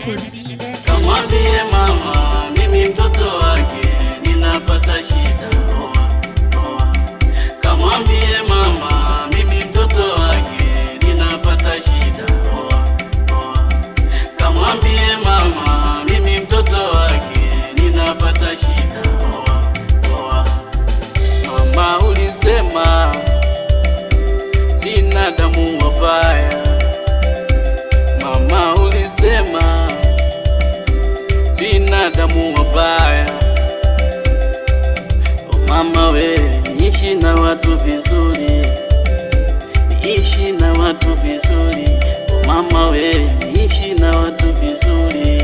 Records. Kamwambie mama mimi mtoto wake ninapata shida. Kamwambie mama mimi mtoto wake ninapata shida. Kamwambie mama mimi mtoto wake ninapata shida. Mama ulisema binadamu wabaya. Mama ulisema binadamu wabaya. Mama we, niishi na watu vizuri, niishi na watu vizuri. Mama we, niishi na watu vizuri,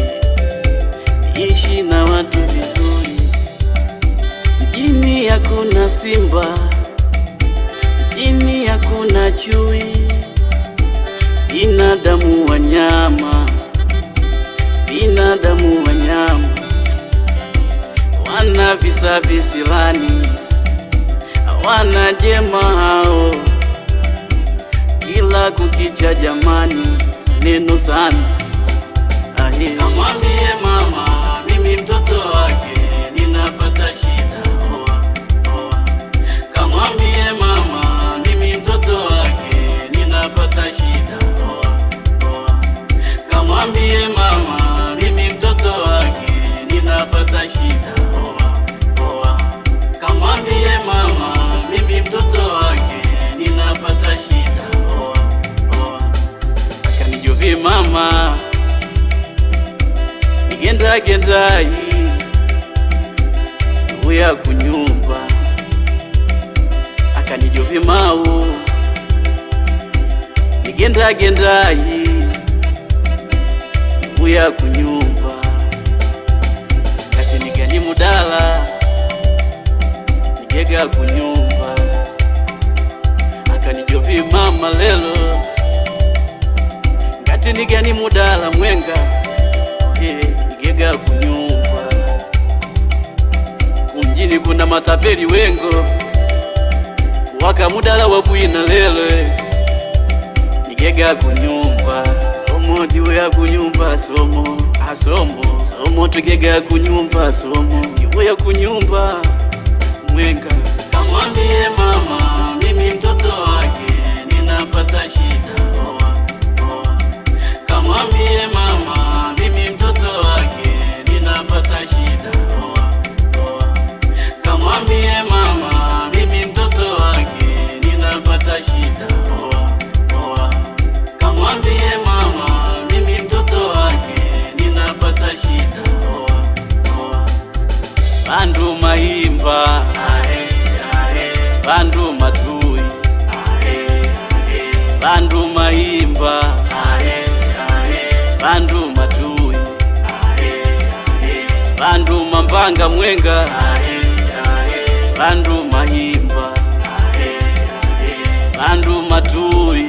niishi na watu vizuri. Mjini hakuna simba, mjini hakuna chui, binadamu wanyama, binadamu wanyama wana visa visilani, wana jema hao, kila kukicha jamani, neno sana. Kamwambie mama mimi mtoto wake ninapata shida. Kamwambie mama mimi mtoto wake ninapata shida. Kamwambie mama mimi mtoto wake ninapata shida. Kamwambie mama mimi mtoto wake ninapata shida. Akanijovi mama nigenda hii uya kunyumba. Akanijovi mau nigenda hii uya kunyumba. Kati nigani mudala nigega kunyumba. Akanijovi mama lelo ngati nigani mudala mwenga nigega kunyumba. Kumjini kuna matapeli wengo waka mudala wabwina lelo nigega kunyumba. Omoti weya kunyumba somo asomo somo tugega kunyumba somo weya kunyumba mwenga. Kamwambie mama mimi mtoto wake ninapata shida. Kamwambie mama mimi mtoto wake ninapata shida. Kamwambie mama mimi mtoto wake ninapata shida. Kamwambie mama mimi mtoto wake ninapata shida. Bandu mahimba bandu matui bandu mahimba bandu matui bandu mambanga mwenga bandu mahimba bandu matui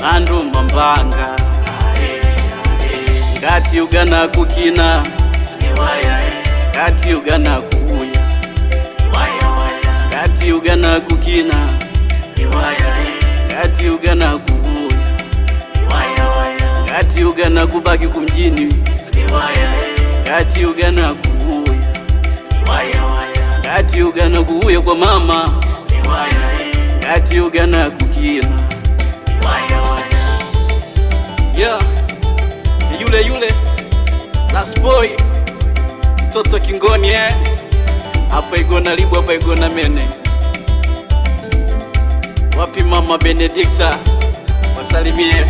bandu mambanga ngati ugana kukina ngati ugana kuuya ngati ugana kukina ngati ugana kuuya ngati ugana kubaki kumjini ngati ugana kuuya ngati ugana kuuya kwa mama ngati ugana kukina. Yeah, yule last boy toto kingoni hapa igona libu hapa igona mene. Wapi mama Benedicta wasalimie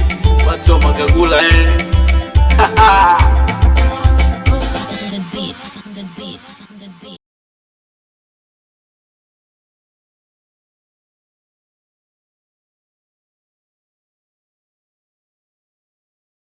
watu wa Magagula